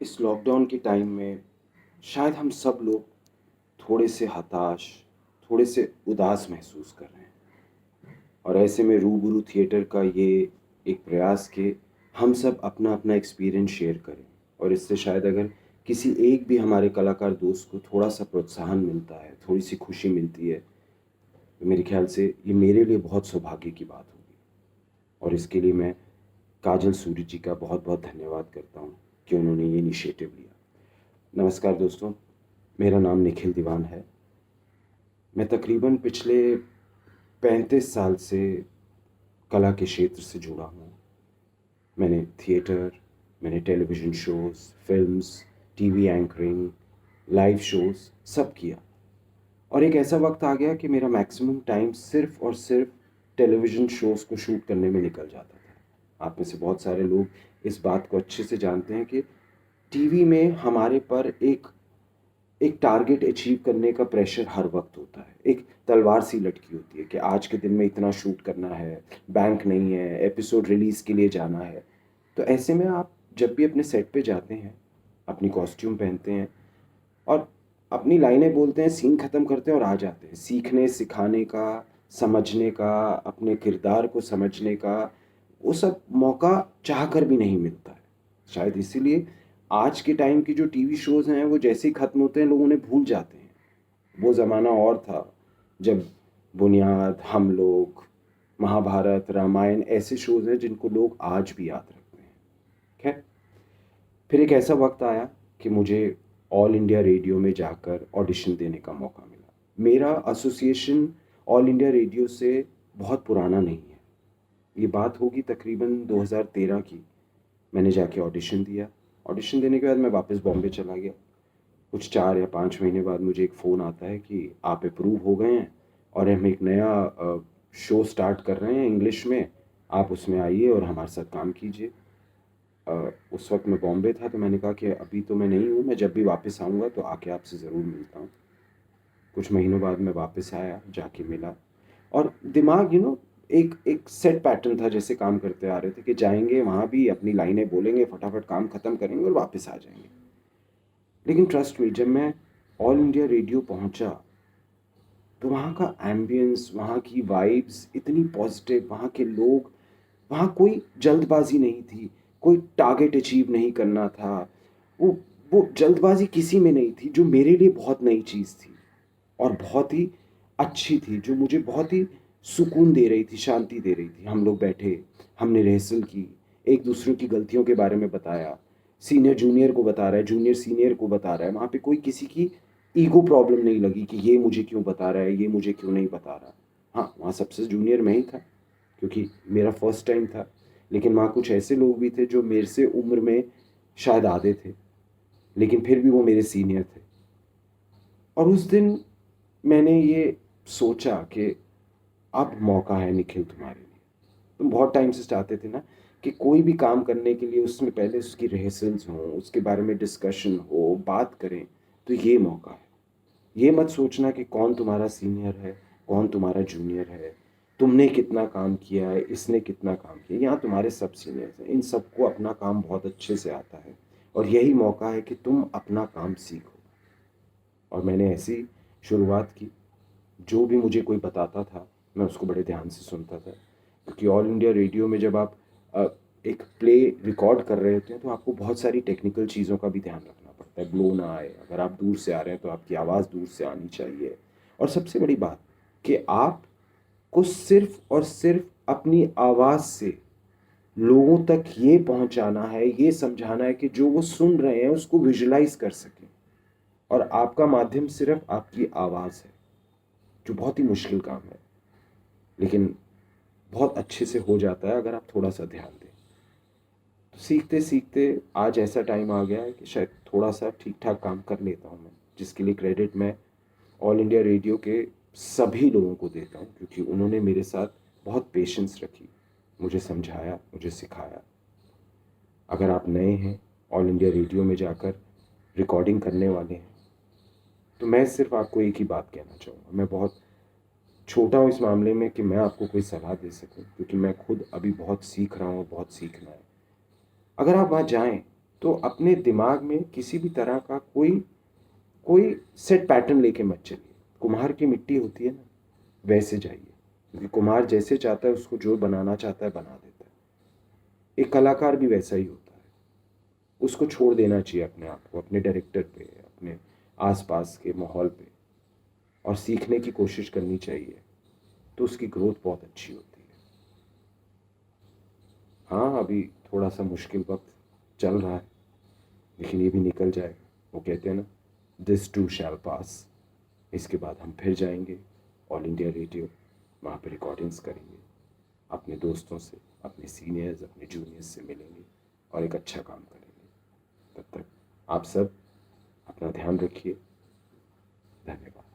इस लॉकडाउन के टाइम में शायद हम सब लोग थोड़े से हताश, थोड़े से उदास महसूस कर रहे हैं। और ऐसे में रूबरू थिएटर का ये एक प्रयास कि हम सब अपना-अपना एक्सपीरियंस शेयर करें और इससे शायद अगर किसी एक भी हमारे कलाकार दोस्त को थोड़ा-सा प्रोत्साहन मिलता है, थोड़ी-सी खुशी मिलती है, तो मेरे ख़्याल से ये मेरे लिए बहुत सौभाग्य की बात होगी। और इसके लिए मैं काजल सूरी जी का बहुत-बहुत धन्यवाद करता हूँ कि उन्होंने ये इनिशिएटिव लिया। नमस्कार दोस्तों, मेरा नाम निखिल दीवान है। मैं तकरीबन पिछले 35 साल से कला के क्षेत्र से जुड़ा हूँ। मैंने थिएटर, मैंने television shows, films, TV anchoring, live shows सब किया। और एक ऐसा वक़्त आ गया कि मेरा मैक्सिमम टाइम सिर्फ़ और सिर्फ़ टेलीविज़न शोज़ को शूट करने में निकल जाता था। आप में से बहुत सारे लोग इस बात को अच्छे से जानते हैं कि टीवी में हमारे पर एक एक टारगेट अचीव करने का प्रेशर हर वक़्त होता है। एक तलवार सी लटकी होती है कि आज के दिन में इतना शूट करना है, बैंक नहीं है, एपिसोड रिलीज़ के लिए जाना है। तो ऐसे में आप जब भी अपने सेट पे जाते हैं, अपनी कॉस्ट्यूम पहनते हैं और अपनी लाइनें बोलते हैं, सीन ख़त्म करते हैं और आ जाते हैं। सीखने, सिखाने का, समझने का, अपने किरदार को समझने का, वो सब मौका चाह कर भी नहीं मिलता है। शायद इसीलिए आज के टाइम की जो टीवी शोज़ हैं, वो जैसे ही ख़त्म होते हैं, लोग उन्हें भूल जाते हैं। वो ज़माना और था, जब बुनियाद, हम लोग, महाभारत, रामायण ऐसे शोज़ हैं जिनको लोग आज भी याद रखते हैं। खैर, फिर एक ऐसा वक़्त आया कि मुझे ऑल इंडिया रेडियो में जाकर ऑडिशन देने का मौका मिला। मेरा एसोसिएशन ऑल इंडिया रेडियो से बहुत पुराना नहीं है। ये बात होगी तकरीबन 2013 की। मैंने जाके ऑडिशन दिया। ऑडिशन देने के बाद मैं वापस बॉम्बे चला गया। कुछ 4 या 5 महीने बाद मुझे एक फ़ोन आता है कि आप अप्रूव हो गए हैं और हम एक नया शो स्टार्ट कर रहे हैं इंग्लिश में, आप उसमें आइए और हमारे साथ काम कीजिए। उस वक़्त मैं बॉम्बे था तो मैंने कहा कि अभी तो मैं नहीं हूँ, मैं जब भी वापस आऊँगा तो आके आपसे ज़रूर मिलता हूँ। कुछ महीनों बाद मैं वापस आया, जाके मिला और दिमाग एक एक सेट पैटर्न था जैसे काम करते आ रहे थे कि जाएँगे वहाँ भी अपनी लाइनें बोलेंगे, फटाफट काम ख़त्म करेंगे और वापस आ जाएँगे। लेकिन ट्रस्ट मी, जब मैं ऑल इंडिया रेडियो पहुँचा, तो वहाँ का एम्बियंस, वहाँ की वाइब्स इतनी पॉज़िटिव, वहाँ के लोग, वहाँ कोई जल्दबाज़ी नहीं थी, कोई टारगेट अचीव नहीं करना था। वो वो जल्दबाज़ी किसी में नहीं थी, जो मेरे लिए बहुत नई चीज़ थी और बहुत ही अच्छी थी, जो मुझे बहुत ही सुकून दे रही थी, शांति दे रही थी। हम लोग बैठे, हमने रिहर्सल की, एक-दूसरे की गलतियों के बारे में बताया। सीनियर जूनियर को बता रहा है, जूनियर सीनियर को बता रहा है। वहाँ पे कोई किसी की ईगो प्रॉब्लम नहीं लगी कि ये मुझे क्यों बता रहा है, ये मुझे क्यों नहीं बता रहा। हाँ, वहाँ सबसे जूनियर मैं ही था, क्योंकि मेरा फर्स्ट टाइम था। लेकिन वहाँ कुछ ऐसे लोग भी थे जो मेरे से उम्र में शायद आधे थे, लेकिन फिर भी वो मेरे सीनियर थे। और उस दिन मैंने ये सोचा कि अब मौका है निखिल तुम्हारे लिए। तुम बहुत टाइम से चाहते थे ना कि कोई भी काम करने के लिए उसमें पहले उसकी रिहर्सल्स हों, उसके बारे में डिस्कशन हो, बात करें, तो ये मौका है। ये मत सोचना कि कौन तुम्हारा सीनियर है, कौन तुम्हारा जूनियर है, तुमने कितना काम किया है, इसने कितना काम किया। यहाँ तुम्हारे सब सीनियर्स हैं, इन सबको अपना काम बहुत अच्छे से आता है और यही मौका है कि तुम अपना काम सीखो। और मैंने ऐसी शुरुआत की। जो भी मुझे कोई बताता था, मैं उसको बड़े ध्यान से सुनता था, क्योंकि ऑल इंडिया रेडियो में जब आप अ, एक प्ले रिकॉर्ड कर रहे होते हैं, तो आपको बहुत सारी टेक्निकल चीज़ों का भी ध्यान रखना पड़ता है। ब्लो ना आए, अगर आप दूर से आ रहे हैं, तो आपकी आवाज़ दूर से आनी चाहिए। और सबसे बड़ी बात कि आपको सिर्फ़ और सिर्फ़ अपनी आवाज़ से लोगों तक ये पहुँचाना है, ये समझाना है कि जो वो सुन रहे हैं, उसको विजुअलाइज़ कर सकें। और आपका माध्यम सिर्फ़ आपकी आवाज़ है, जो बहुत ही मुश्किल काम है, लेकिन बहुत अच्छे से हो जाता है अगर आप थोड़ा-सा ध्यान दें। तो सीखते-सीखते आज ऐसा टाइम आ गया है कि शायद थोड़ा-सा ठीक-ठाक काम कर लेता हूँ मैं, जिसके लिए क्रेडिट मैं ऑल इंडिया रेडियो के सभी लोगों को देता हूँ, क्योंकि उन्होंने मेरे साथ बहुत पेशेंस रखी, मुझे समझाया, मुझे सिखाया। अगर आप नए हैं, ऑल इंडिया रेडियो में जाकर रिकॉर्डिंग करने वाले हैं, तो मैं सिर्फ़ आपको एक ही बात कहना चाहूँगा। मैं बहुत छोटा हूँ इस मामले में कि मैं आपको कोई सलाह दे सकूँ, क्योंकि मैं खुद अभी बहुत सीख रहा हूँ, बहुत सीखना है। अगर आप वहाँ जाएँ, तो अपने दिमाग में किसी भी तरह का कोई कोई सेट पैटर्न लेके मत चलिए। कुम्हार की मिट्टी होती है ना, वैसे जाइए, क्योंकि कुम्हार जैसे चाहता है उसको जो बनाना चाहता है बना देता है। एक कलाकार भी वैसा ही होता है। उसको छोड़ देना चाहिए अपने आप को, अपने डायरेक्टर पे, अपने आसपास के माहौल पे, और सीखने की कोशिश करनी चाहिए। तो उसकी ग्रोथ बहुत अच्छी होती है। हाँ, अभी थोड़ा सा मुश्किल वक्त चल रहा है, लेकिन ये भी निकल जाएगा। वो कहते हैं ना, दिस टू शैल पास। इसके बाद हम फिर जाएंगे ऑल इंडिया रेडियो, वहाँ पे रिकॉर्डिंग्स करेंगे, अपने दोस्तों से, अपने सीनियर्स, अपने जूनियर्स से मिलेंगे और एक अच्छा काम करेंगे। तब तक आप सब अपना ध्यान रखिए। धन्यवाद।